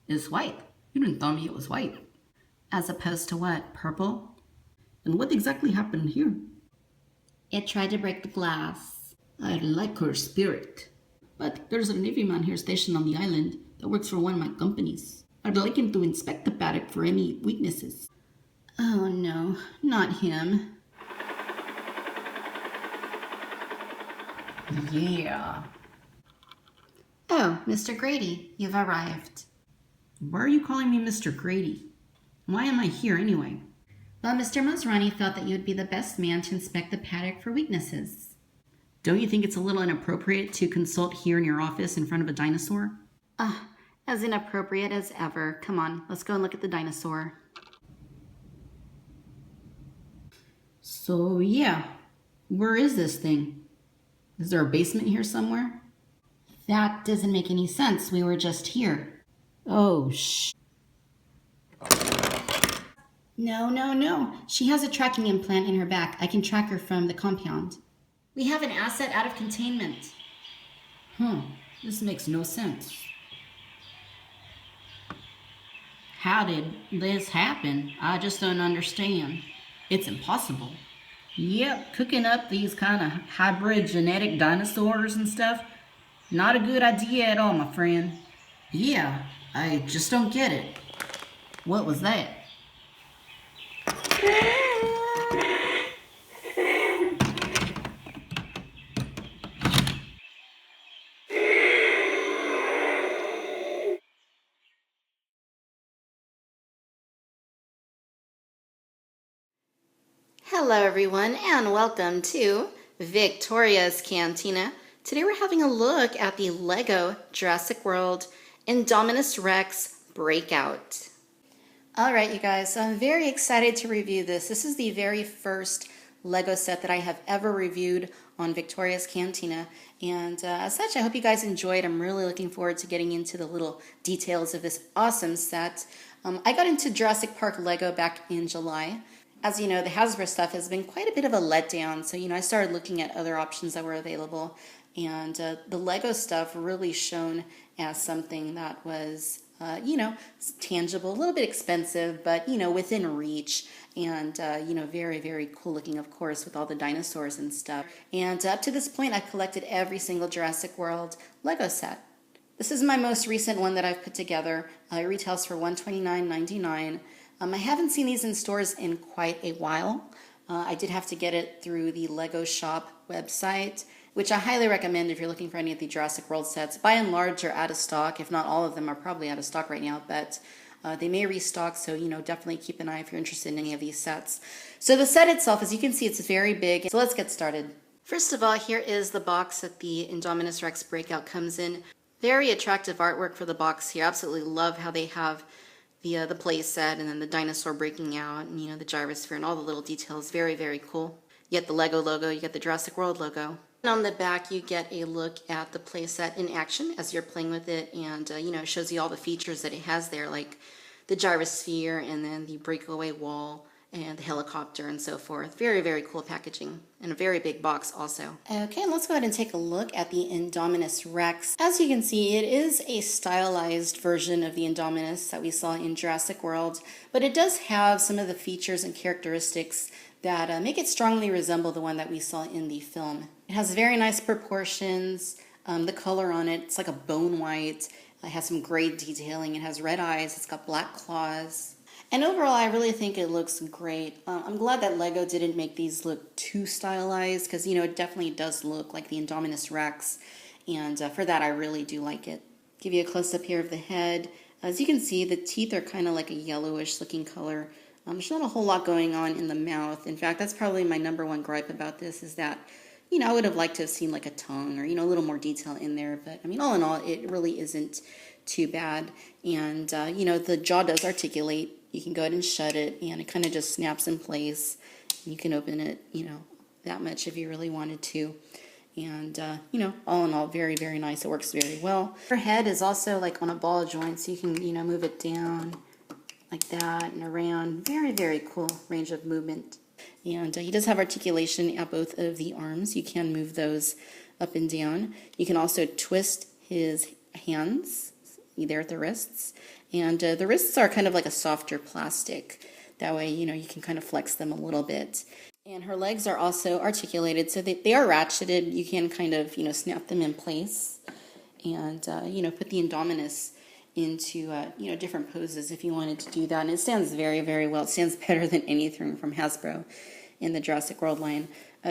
It's white. You didn't tell me it was white. As opposed to what? Purple? And what exactly happened here? It tried to break the glass. I like her spirit. But there's a Navy man here stationed on the island that works for one of my companies. I'd like him to inspect the paddock for any weaknesses. Oh no, not him. Yeah. Oh, Mr. Grady, you've arrived. Why are you calling me Mr. Grady? Why am I here anyway? Well, Mr. Masrani thought that you would be the best man to inspect the paddock for weaknesses. Don't you think it's a little inappropriate to consult here in your office in front of a dinosaur? As inappropriate as ever. Come on, let's go and look at the dinosaur. So, yeah. Where is this thing? Is there a basement here somewhere? That doesn't make any sense. We were just here. Oh, No. She has a tracking implant in her back. I can track her from the compound. We have an asset out of containment. This makes no sense. How did this happen? I just don't understand. It's impossible. Yep, cooking up these kind of hybrid genetic dinosaurs and stuff, not a good idea at all, my friend. Yeah, I just don't get it. What was that? Hello everyone and welcome to Victoria's Cantina. Today we're having a look at the LEGO Jurassic World Indominus Rex Breakout. Alright you guys, so I'm very excited to review this. This is the very first LEGO set that I have ever reviewed on Victoria's Cantina, and as such I hope you guys enjoyed. I'm really looking forward to getting into the little details of this awesome set. I got into Jurassic Park LEGO back in July. As you know, the Hasbro stuff has been quite a bit of a letdown, so I started looking at other options that were available, and the LEGO stuff really shone as something that was tangible, a little bit expensive, but within reach, and very, very cool looking, of course, with all the dinosaurs and stuff. And up to this point, I've collected every single Jurassic World LEGO set. This is my most recent one that I've put together. It retails for $129.99. I haven't seen these in stores in quite a while. I did have to get it through the LEGO Shop website, which I highly recommend if you're looking for any of the Jurassic World sets. By and large, they're out of stock. If not all of them are probably out of stock right now, but they may restock, so definitely keep an eye if you're interested in any of these sets. So the set itself, as you can see, it's very big. So let's get started. First of all, here is the box that the Indominus Rex Breakout comes in. Very attractive artwork for the box here. Absolutely love how they have the play set and then the dinosaur breaking out and the gyrosphere and all the little details. Very, very cool. You get the LEGO logo, you get the Jurassic World logo. And on the back you get a look at the play set in action as you're playing with it, and it shows you all the features that it has there, like the gyrosphere and then the breakaway wall and the helicopter and so forth. Very, very cool packaging, and a very big box also. Okay, let's go ahead and take a look at the Indominus Rex. As you can see, it is a stylized version of the Indominus that we saw in Jurassic World, but it does have some of the features and characteristics that make it strongly resemble the one that we saw in the film. It has very nice proportions. The color on it, it's like a bone white. It has some gray detailing. It has red eyes. It's got black claws. And overall, I really think it looks great. I'm glad that LEGO didn't make these look too stylized, because it definitely does look like the Indominus Rex, and for that I really do like it. Give you a close-up here of the head. As you can see, the teeth are kind of like a yellowish looking color. There's not a whole lot going on in the mouth. In fact, that's probably my number one gripe about this, is that I would have liked to have seen like a tongue or a little more detail in there, but all in all, it really isn't too bad. And the jaw does articulate. You can go ahead and shut it, and it kind of just snaps in place. You can open it, that much if you really wanted to. And, all in all, very, very nice. It works very well. Her head is also like on a ball joint, so you can, move it down like that and around. Very, very cool range of movement. And he does have articulation at both of the arms. You can move those up and down. You can also twist his hands there at the wrists. And the wrists are kind of like a softer plastic. That way, you know, you can kind of flex them a little bit. And her legs are also articulated, so they are ratcheted. You can kind of, you know, snap them in place and, you know, put the Indominus into, you know, different poses if you wanted to do that. And it stands very, very well. It stands better than anything from Hasbro in the Jurassic World line.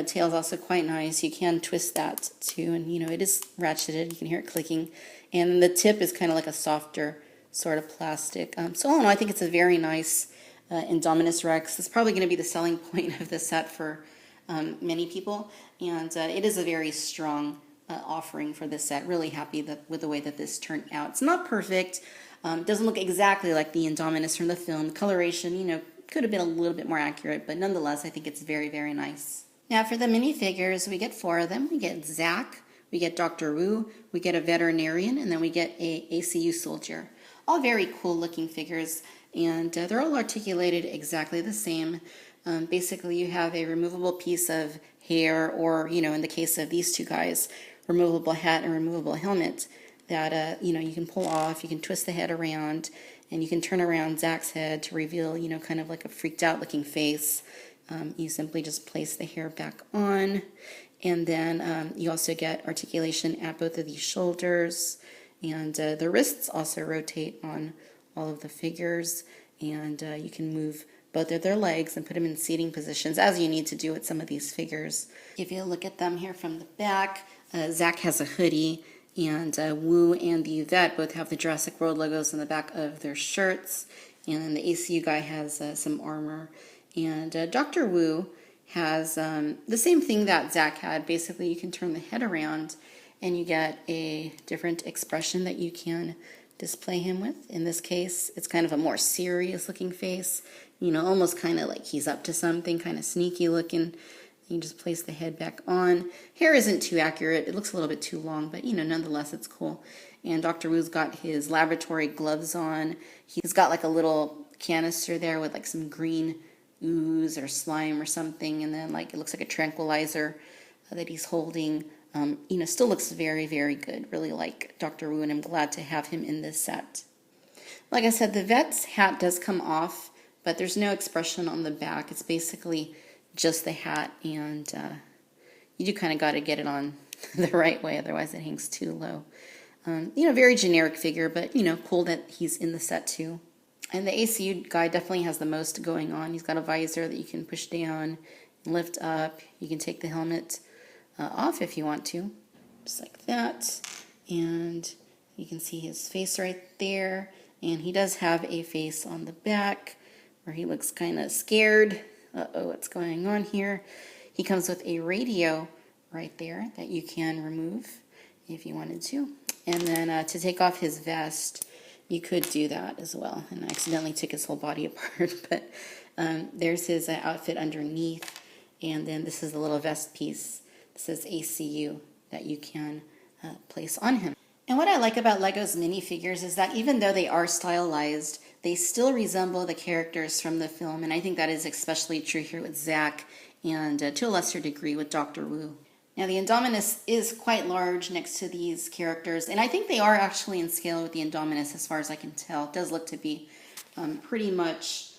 Tail's also quite nice. You can twist that too, and, you know, it is ratcheted. You can hear it clicking. And the tip is kind of like a softer sort of plastic. So all in all, I think it's a very nice Indominus Rex. It's probably going to be the selling point of the set for many people, and it is a very strong offering for this set. Really happy with the way that this turned out. It's not perfect. It doesn't look exactly like the Indominus from the film. The coloration, you know, could have been a little bit more accurate, but nonetheless, I think it's very, very nice. Now for the minifigures, we get 4 of them. We get Zach, we get Dr. Wu, we get a veterinarian, and then we get a ACU soldier. All very cool looking figures, and they're all articulated exactly the same. Basically, you have a removable piece of hair, or, you know, in the case of these two guys, removable hat and removable helmet that, you know, you can pull off. You can twist the head around, and you can turn around Zach's head to reveal, you know, kind of like a freaked out looking face. You simply just place the hair back on, and then you also get articulation at both of these shoulders, and the wrists also rotate on all of the figures, and you can move both of their legs and put them in seating positions as you need to do with some of these figures. If you look at them here from the back, Zach has a hoodie, and Wu and the vet both have the Jurassic World logos on the back of their shirts, and the ACU guy has some armor. And Dr. Wu has the same thing that Zach had. Basically, you can turn the head around and you get a different expression that you can display him with. In this case, it's kind of a more serious looking face, you know, almost kind of like he's up to something, kind of sneaky looking. You just place the head back on. Hair isn't too accurate. It looks a little bit too long, but, you know, nonetheless, it's cool. And Dr. Wu's got his laboratory gloves on. He's got like a little canister there with like some green ooze or slime or something, and then like it looks like a tranquilizer that he's holding. You know, still looks very, very good. Really like Dr. Wu, and I'm glad to have him in this set. Like I said, the vet's hat does come off, but there's no expression on the back. It's basically just the hat, and you do kind of got to get it on the right way, otherwise it hangs too low. You know, very generic figure, but, you know, cool that he's in the set too. And the ACU guy definitely has the most going on. He's got a visor that you can push down and lift up. You can take the helmet off if you want to, just like that. And you can see his face right there. And he does have a face on the back where he looks kind of scared. Uh-oh, what's going on here? He comes with a radio right there that you can remove if you wanted to. And then to take off his vest, you could do that as well. And I accidentally took his whole body apart, but there's his outfit underneath. And then this is the little vest piece. This says ACU that you can place on him. And what I like about LEGO's minifigures is that even though they are stylized, they still resemble the characters from the film. And I think that is especially true here with Zach, and to a lesser degree with Dr. Wu. Now the Indominus is quite large next to these characters, and I think they are actually in scale with the Indominus as far as I can tell. It does look to be pretty much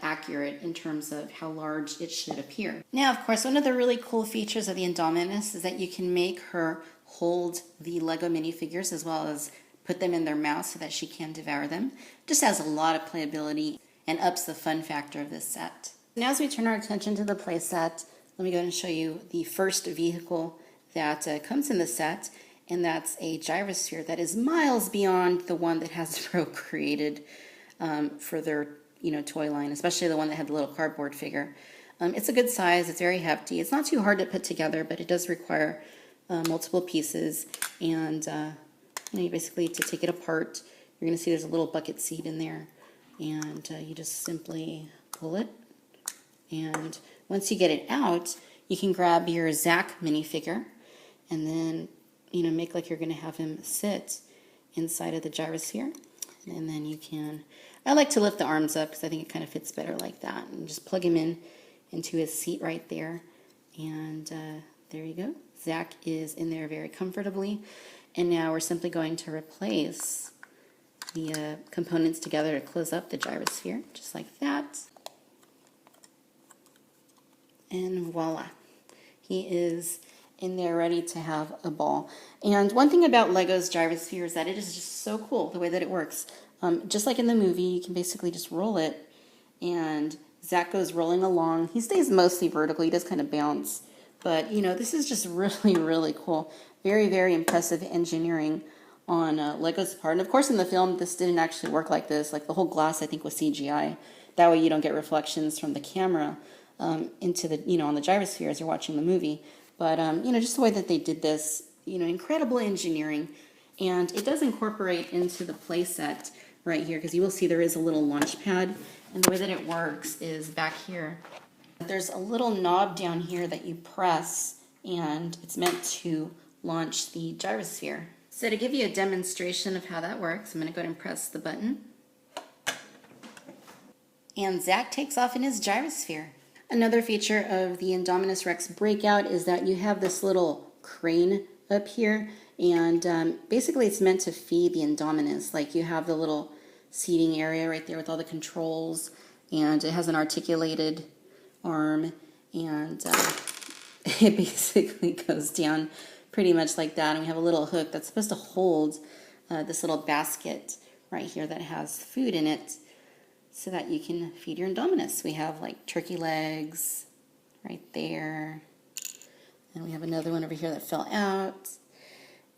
accurate in terms of how large it should appear. Now, of course, one of the really cool features of the Indominus is that you can make her hold the LEGO minifigures as well as put them in their mouth so that she can devour them. Just has a lot of playability and ups the fun factor of this set. Now as we turn our attention to the play set, let me go and show you the first vehicle that comes in the set, and that's a Gyrosphere that is miles beyond the one that Hasbro created for their toy line, especially the one that had the little cardboard figure. It's a good size, it's very hefty. It's not too hard to put together, but it does require multiple pieces, and you basically, to take it apart, you're going to see there's a little bucket seat in there, and you just simply pull it, and once you get it out, you can grab your Zach minifigure and then, make like you're going to have him sit inside of the Gyrosphere. And then you can, I like to lift the arms up because I think it kind of fits better like that. And just plug him into his seat right there. And there you go. Zach is in there very comfortably. And now we're simply going to replace the components together to close up the gyrosphere, just like that. And voila, he is in there ready to have a ball. And one thing about Lego's gyrosphere is that it is just so cool the way that it works. Just like in the movie, you can basically just roll it, and Zach goes rolling along. He stays mostly vertical. He does kind of bounce. But, you know, this is just really, really cool. Very, very impressive engineering on Lego's part. And, of course, in the film, this didn't actually work like this. Like, the whole glass, I think, was CGI. That way you don't get reflections from the camera into the, you know, on the gyrosphere as you're watching the movie. But, you know, just the way that they did this, you know, incredible engineering. And it does incorporate into the playset right here, because you will see there is a little launch pad. And the way that it works is back here. There's a little knob down here that you press, and it's meant to launch the gyrosphere. So to give you a demonstration of how that works, I'm going to go ahead and press the button. And Zach takes off in his gyrosphere. Another feature of the Indominus Rex Breakout is that you have this little crane up here, and basically it's meant to feed the Indominus. Like, you have the little seating area right there with all the controls, and it has an articulated arm, and it basically goes down pretty much like that. And we have a little hook that's supposed to hold this little basket right here that has food in it, so that you can feed your Indominus. We have like turkey legs right there, and we have another one over here that fell out,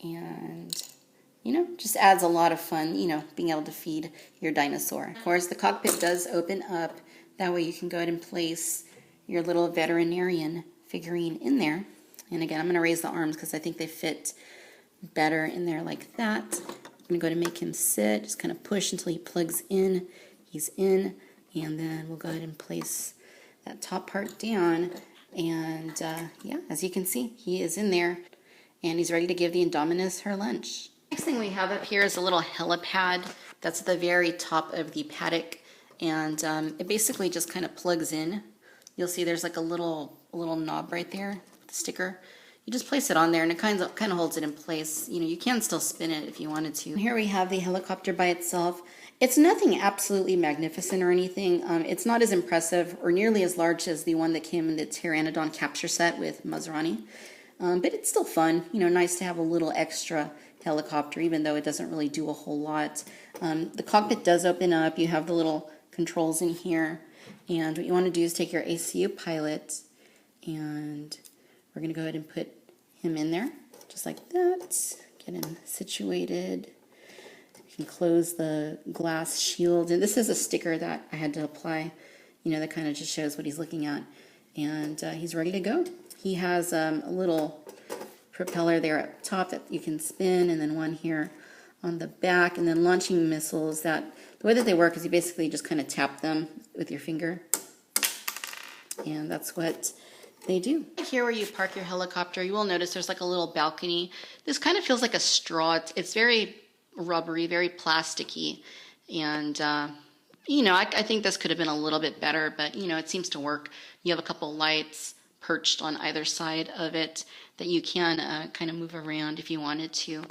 and you know, just adds a lot of fun, you know, being able to feed your dinosaur. Of course, the cockpit does open up. That way you can go ahead and place your little veterinarian figurine in there. And again, I'm going to raise the arms because I think they fit better in there like that. I'm going to go ahead and make him sit, just kind of push until he plugs in. He's in, and then we'll go ahead and place that top part down. And yeah, as you can see, he is in there, and he's ready to give the Indominus her lunch. Next thing we have up here is a little helipad that's at the very top of the paddock, and it basically just kind of plugs in. You'll see there's like a little knob right there, the sticker. You just place it on there, and it kind of holds it in place. You know, you can still spin it if you wanted to. Here we have the helicopter by itself. It's nothing absolutely magnificent or anything. It's not as impressive or nearly as large as the one that came in the Pteranodon capture set with Maserati. But it's still fun. You know, nice to have a little extra helicopter, even though it doesn't really do a whole lot. The cockpit does open up. You have the little controls in here. And what you want to do is take your ACU pilot, and we're going to go ahead and put him in there, just like that. Get him situated. You can close the glass shield. And this is a sticker that I had to apply, you know, that kind of just shows what he's looking at. And he's ready to go. He has a little propeller there up top that you can spin, and then one here on the back, and then launching missiles. That the way that they work is you basically just kind of tap them with your finger, and that's what they do. Here where you park your helicopter, you will notice there's like a little balcony. This kind of feels like a straw. It's very rubbery, very plasticky, and you know, I think this could have been a little bit better, but you know, it seems to work. You have a couple lights perched on either side of it that you can kind of move around if you wanted to.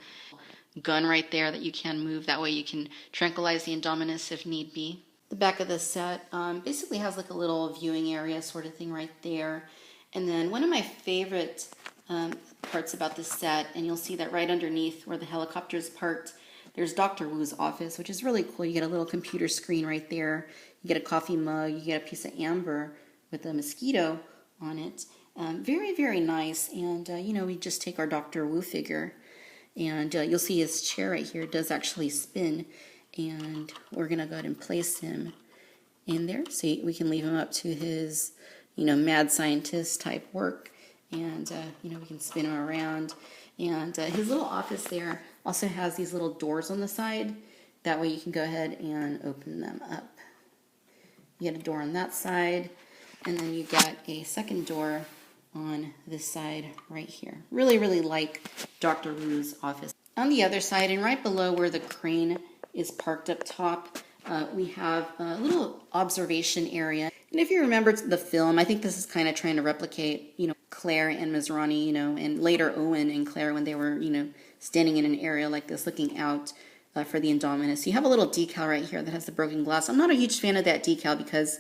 Gun right there that you can move. That way you can tranquilize the Indominus if need be. The back of the set basically has like a little viewing area sort of thing right there. And then one of my favorite parts about this set, and you'll see that right underneath where the helicopter is parked, there's Dr. Wu's office, which is really cool. You get a little computer screen right there. You get a coffee mug. You get a piece of amber with a mosquito on it. Very, very nice. And, you know, we just take our Dr. Wu figure, and you'll see his chair right here does actually spin. And we're going to go ahead and place him in there so we can leave him up to his, you know, mad scientist type work. And, you know, we can spin him around. And his little office there also has these little doors on the side. That way you can go ahead and open them up. You get a door on that side, and then you got a second door on this side right here. Really, really like Dr. Wu's office. On the other side, and right below where the crane is parked up top, we have a little observation area. And if you remember the film, I think this is kind of trying to replicate, you know, Claire and Maserati, you know, and later Owen and Claire when they were, you know, standing in an area like this looking out for the Indominus. You have a little decal right here that has the broken glass. I'm not a huge fan of that decal because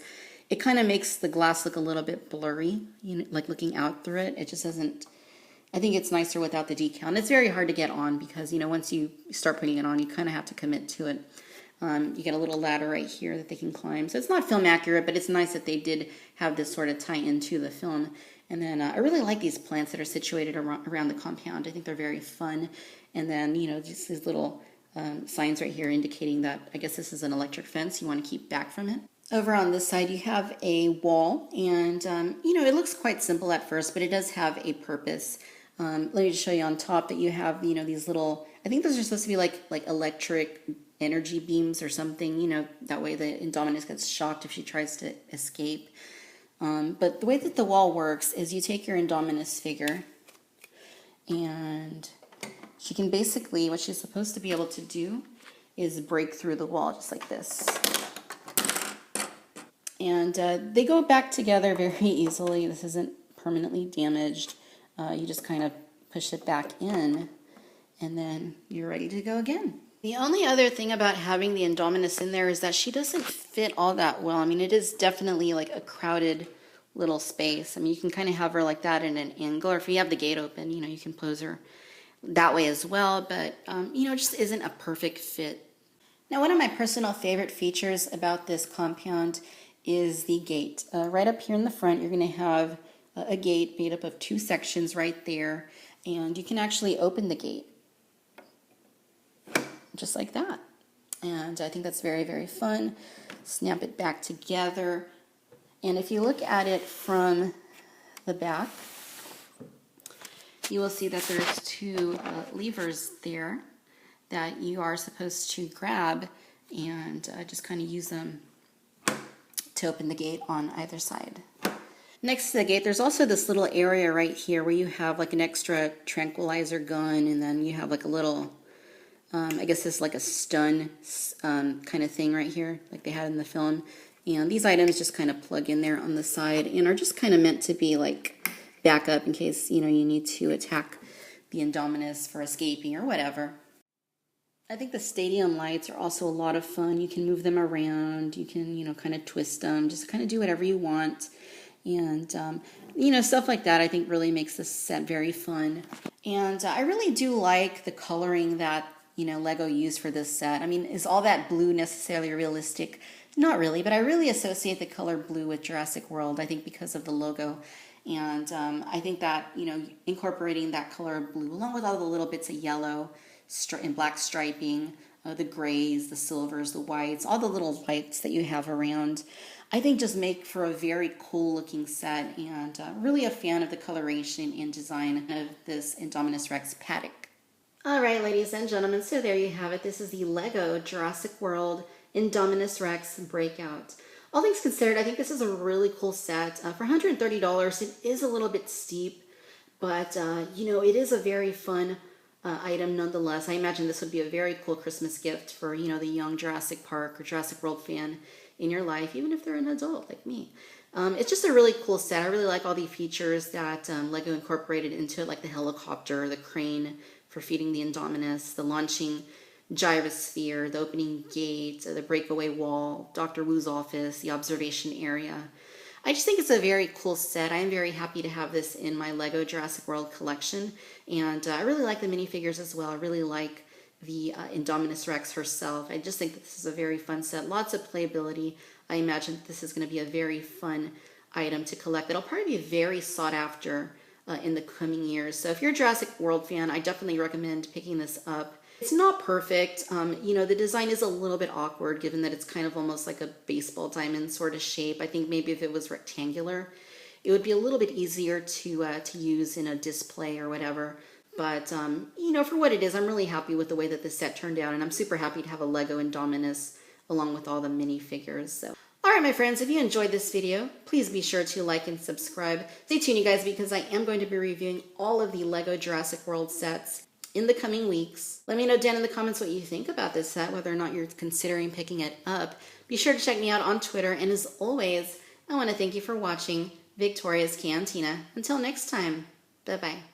it kind of makes the glass look a little bit blurry, you know, like looking out through it. It just doesn't, I think it's nicer without the decal. And it's very hard to get on because, you know, once you start putting it on, you kind of have to commit to it. You get a little ladder right here that they can climb. So it's not film accurate, but it's nice that they did have this sort of tie into the film. And then I really like these plants that are situated around the compound. I think they're very fun. And then, you know, just these little signs right here indicating that I guess this is an electric fence. You want to keep back from it. Over on this side, you have a wall. And, you know, it looks quite simple at first, but it does have a purpose. Let me just show you on top that you have, you know, these little, I think those are supposed to be like electric energy beams or something, you know, that way the Indominus gets shocked if she tries to escape. But the way that the wall works is you take your Indominus figure and she can basically, what she's supposed to be able to do is break through the wall just like this. And they go back together very easily. This isn't permanently damaged. You just kind of push it back in and then you're ready to go again. The only other thing about having the Indominus in there is that she doesn't fit all that well. I mean, it is definitely like a crowded little space. I mean, you can kind of have her like that in an angle, or if you have the gate open, you know, you can pose her that way as well, but, you know, it just isn't a perfect fit. Now, one of my personal favorite features about this compound is the gate. Right up here in the front, you're going to have a gate made up of 2 sections right there, and you can actually open the gate just like that. And I think that's very, very fun. Snap it back together. And if you look at it from the back, you will see that there's 2 levers there that you are supposed to grab and just kind of use them to open the gate on either side. Next to the gate, there's also this little area right here where you have like an extra tranquilizer gun, and then you have like a little I guess this is like a stun kind of thing right here, like they had in the film. And these items just kind of plug in there on the side and are just kind of meant to be like backup in case, you know, you need to attack the Indominus for escaping or whatever. I think the stadium lights are also a lot of fun. You can move them around. You can, you know, kind of twist them, just kind of do whatever you want. And, you know, stuff like that I think really makes this set very fun. And I really do like the coloring that, you know, LEGO used for this set. I mean, is all that blue necessarily realistic? Not really, but I really associate the color blue with Jurassic World, I think because of the logo. And I think that, you know, incorporating that color of blue along with all the little bits of yellow and black striping, the grays, the silvers, the whites, all the little lights that you have around, I think just make for a very cool looking set, and really a fan of the coloration and design of this Indominus Rex paddock. All right, ladies and gentlemen, so there you have it. This is the LEGO Jurassic World Indominus Rex Breakout. All things considered, I think this is a really cool set. For $130, it is a little bit steep, but, you know, it is a very fun item nonetheless. I imagine this would be a very cool Christmas gift for, you know, the young Jurassic Park or Jurassic World fan in your life, even if they're an adult like me. It's just a really cool set. I really like all the features that LEGO incorporated into it, like the helicopter, the crane for feeding the Indominus, the launching Gyrosphere, the opening gate, the breakaway wall, Dr. Wu's office, the observation area. I just think it's a very cool set. I am very happy to have this in my LEGO Jurassic World collection, and I really like the minifigures as well. I really like the Indominus Rex herself. I just think that this is a very fun set. Lots of playability. I imagine that this is going to be a very fun item to collect. It'll probably be very sought after in the coming years. So if you're a Jurassic World fan, I definitely recommend picking this up. It's not perfect. You know, the design is a little bit awkward given that it's kind of almost like a baseball diamond sort of shape. I think maybe if it was rectangular, it would be a little bit easier to use in a display or whatever. But, you know, for what it is, I'm really happy with the way that this set turned out, and I'm super happy to have a LEGO Indominus along with all the minifigures. So, all right, my friends, if you enjoyed this video, please be sure to like and subscribe. Stay tuned, you guys, because I am going to be reviewing all of the LEGO Jurassic World sets in the coming weeks. Let me know down in the comments what you think about this set, whether or not you're considering picking it up. Be sure to check me out on Twitter, and as always, I want to thank you for watching Victoria's Cantina. Until next time, bye-bye.